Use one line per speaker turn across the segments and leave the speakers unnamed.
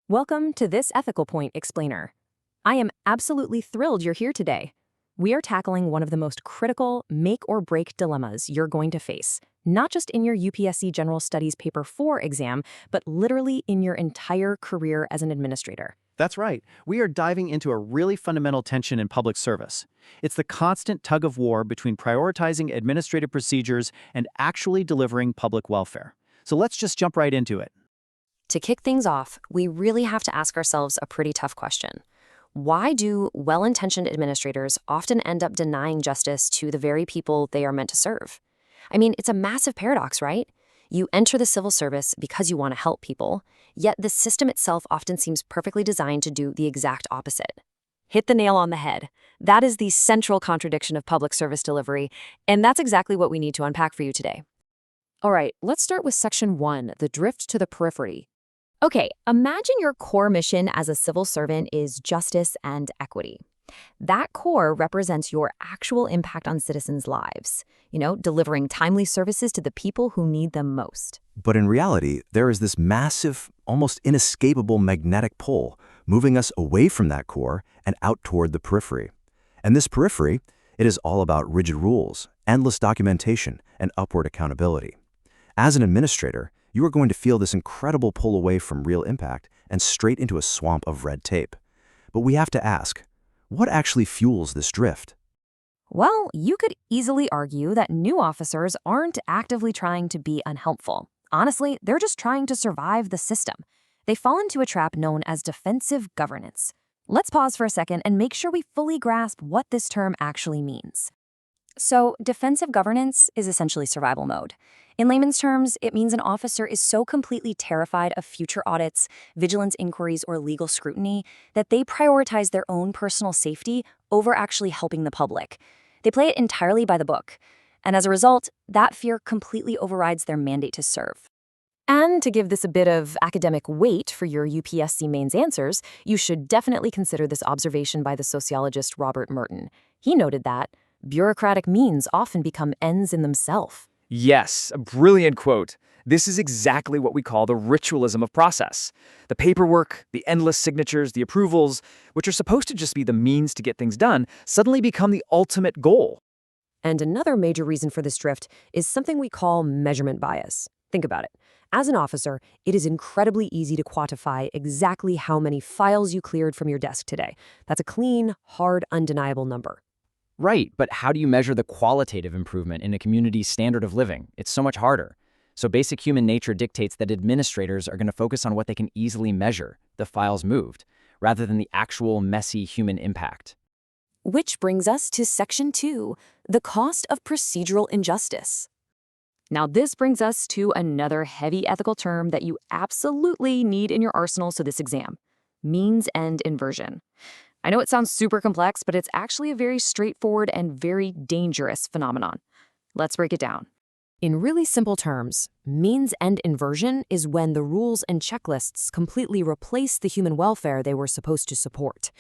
Welcome to this Ethical Point Explainer. I am absolutely thrilled you're here today. We are tackling one of the most critical make-or-break dilemmas you're going to face, not just in your UPSC General Studies Paper 4 exam, but literally in your entire career as an administrator.
That's right. We are diving into a really fundamental tension in public service. It's the constant tug of war between prioritizing administrative procedures and actually delivering public welfare. So let's just jump right into it.
To kick things off, we really have to ask ourselves a pretty tough question. Why do well-intentioned administrators often end up denying justice to the very people they are meant to serve? I mean, it's a massive paradox, right? You enter the civil service because you want to help people, yet the system itself often seems perfectly designed to do the exact opposite. Hit the nail on the head. That is the central contradiction of public service delivery, and that's exactly what we need to unpack for you today. All right, let's start with Section 1, the drift to the periphery. Okay, imagine your core mission as a civil servant is justice and equity. That core represents your actual impact on citizens' lives, delivering timely services to the people who need them most.
But in reality, there is this massive, almost inescapable magnetic pull moving us away from that core and out toward the periphery. And this periphery, it is all about rigid rules, endless documentation, and upward accountability. As an administrator, you are going to feel this incredible pull away from real impact and straight into a swamp of red tape. But we have to ask, what actually fuels this drift?
Well, you could easily argue that new officers aren't actively trying to be unhelpful. Honestly, they're just trying to survive the system. They fall into a trap known as defensive governance. Let's pause for a second and make sure we fully grasp what this term actually means. So, defensive governance is essentially survival mode. In layman's terms, it means an officer is so completely terrified of future audits, vigilance inquiries, or legal scrutiny that they prioritize their own personal safety over actually helping the public. They play it entirely by the book, and as a result, that fear completely overrides their mandate to serve. And to give this a bit of academic weight for your UPSC mains answers, you should definitely consider this observation by the sociologist Robert Merton. He noted that bureaucratic means often become ends in themselves.
Yes, a brilliant quote. This is exactly what we call the ritualism of process. The paperwork, the endless signatures, the approvals, which are supposed to just be the means to get things done, suddenly become the ultimate goal.
And another major reason for this drift is something we call measurement bias. Think about it. As an officer, it is incredibly easy to quantify exactly how many files you cleared from your desk today. That's a clean, hard, undeniable number.
Right, but how do you measure the qualitative improvement in a community's standard of living? It's so much harder. So basic human nature dictates that administrators are going to focus on what they can easily measure, the files moved, rather than the actual messy human impact.
Which brings us to Section 2, the cost of procedural injustice. Now this brings us to another heavy ethical term that you absolutely need in your arsenal for this exam: means end inversion. I know it sounds super complex, but it's actually a very straightforward and very dangerous phenomenon. Let's break it down. In really simple terms, means end inversion is when the rules and checklists completely replace the human welfare they were supposed to support.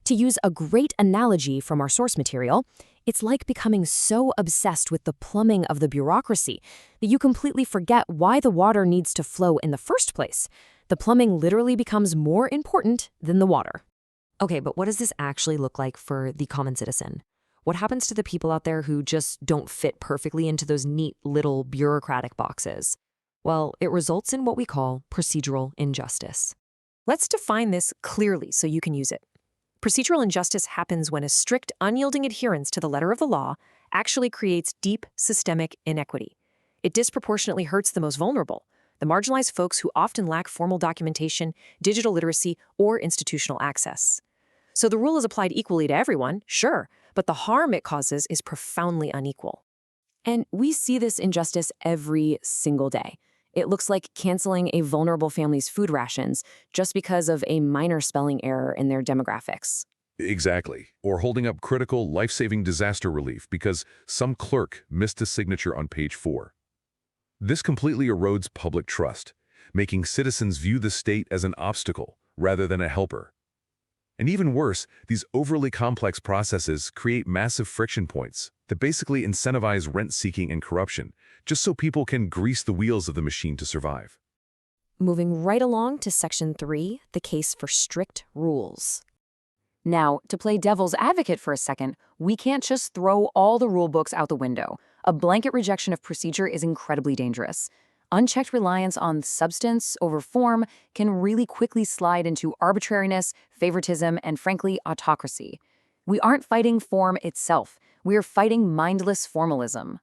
To use a great analogy from our source material, it's like becoming so obsessed with the plumbing of the bureaucracy that you completely forget why the water needs to flow in the first place. The plumbing literally becomes more important than the water. Okay, but what does this actually look like for the common citizen? What happens to the people out there who just don't fit perfectly into those neat little bureaucratic boxes? Well, it results in what we call procedural injustice. Let's define this clearly so you can use it. Procedural injustice happens when a strict, unyielding adherence to the letter of the law actually creates deep systemic inequity. It disproportionately hurts the most vulnerable, the marginalized folks who often lack formal documentation, digital literacy, or institutional access. So the rule is applied equally to everyone, sure, but the harm it causes is profoundly unequal. And we see this injustice every single day. It looks like canceling a vulnerable family's food rations just because of a minor spelling error in their demographics.
Exactly. Or holding up critical, life-saving disaster relief because some clerk missed a signature on page 4. This completely erodes public trust, making citizens view the state as an obstacle rather than a helper. And even worse, these overly complex processes create massive friction points that basically incentivize rent-seeking and corruption, just so people can grease the wheels of the machine to survive.
Moving right along to Section 3, the case for strict rules. Now, to play devil's advocate for a second, we can't just throw all the rule books out the window. A blanket rejection of procedure is incredibly dangerous. Unchecked reliance on substance over form can really quickly slide into arbitrariness, favoritism, and frankly, autocracy. We aren't fighting form itself. We are fighting mindless formalism.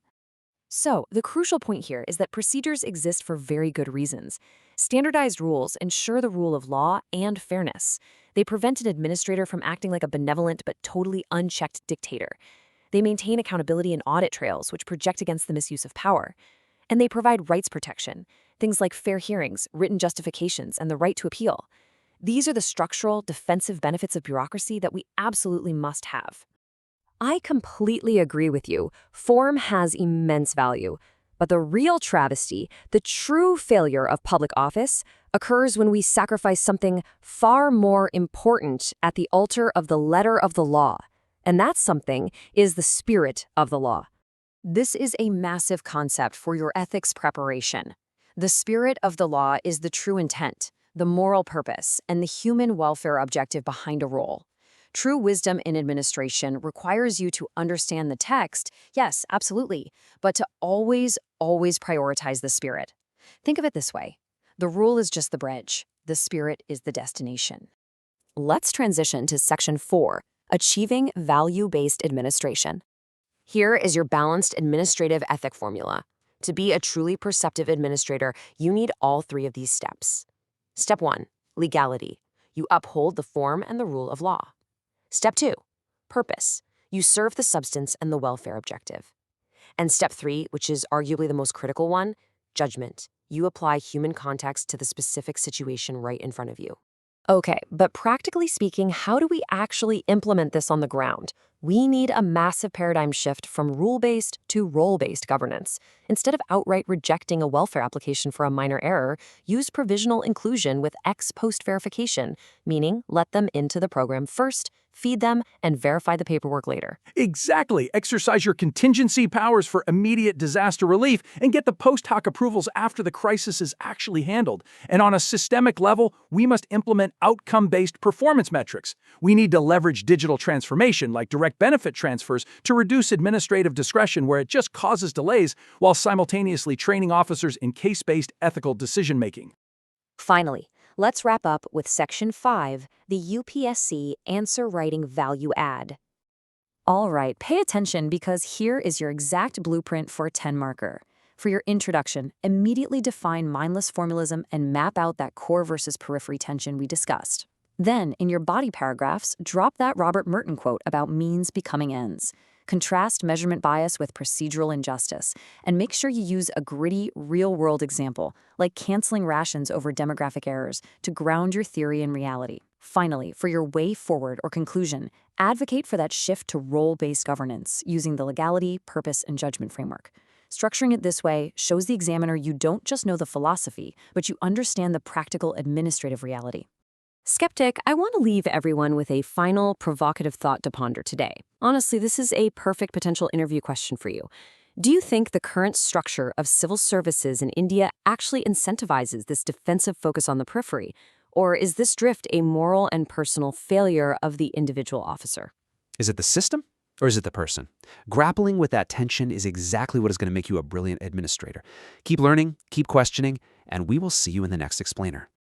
So, the crucial point here is that procedures exist for very good reasons. Standardized rules ensure the rule of law and fairness. They prevent an administrator from acting like a benevolent but totally unchecked dictator. They maintain accountability and audit trails, which project against the misuse of power. And they provide rights protection, things like fair hearings, written justifications, and the right to appeal. These are the structural, defensive benefits of bureaucracy that we absolutely must have. I completely agree with you. Form has immense value. But the real travesty, the true failure of public office, occurs when we sacrifice something far more important at the altar of the letter of the law. And that something is the spirit of the law. This is a massive concept for your ethics preparation. The spirit of the law is the true intent, the moral purpose, and the human welfare objective behind a rule. True wisdom in administration requires you to understand the text, yes, absolutely, but to always prioritize the spirit. Think of it this way. The rule is just the bridge. The spirit is the destination. Let's transition to Section 4, Achieving Value-Based Administration. Here is your balanced administrative ethic formula. To be a truly perceptive administrator, you need all three of these steps. Step 1, legality. You uphold the form and the rule of law. Step 2, purpose. You serve the substance and the welfare objective. And step 3, which is arguably the most critical one, judgment. You apply human context to the specific situation right in front of you. Okay, but practically speaking, how do we actually implement this on the ground? We need a massive paradigm shift from rule-based to role-based governance. Instead of outright rejecting a welfare application for a minor error, use provisional inclusion with ex post verification, meaning let them into the program first, feed them, and verify the paperwork later.
Exactly. Exercise your contingency powers for immediate disaster relief and get the post hoc approvals after the crisis is actually handled. And on a systemic level, we must implement outcome-based performance metrics. We need to leverage digital transformation like direct benefit transfers to reduce administrative discretion where it just causes delays while simultaneously training officers in case-based ethical decision-making.
Finally, let's wrap up with Section 5, the UPSC Answer Writing Value Add. All right, pay attention because here is your exact blueprint for a 10-marker. For your introduction, immediately define mindless formalism and map out that core versus periphery tension we discussed. Then, in your body paragraphs, drop that Robert Merton quote about means becoming ends. Contrast measurement bias with procedural injustice, and make sure you use a gritty, real-world example, like canceling rations over demographic errors, to ground your theory in reality. Finally, for your way forward or conclusion, advocate for that shift to role-based governance using the legality, purpose, and judgment framework. Structuring it this way shows the examiner you don't just know the philosophy, but you understand the practical administrative reality. Skeptic, I want to leave everyone with a final provocative thought to ponder today. Honestly, this is a perfect potential interview question for you. Do you think the current structure of civil services in India actually incentivizes this defensive focus on the periphery? Or is this drift a moral and personal failure of the individual officer?
Is it the system or is it the person? Grappling with that tension is exactly what is going to make you a brilliant administrator. Keep learning, keep questioning, and we will see you in the next explainer.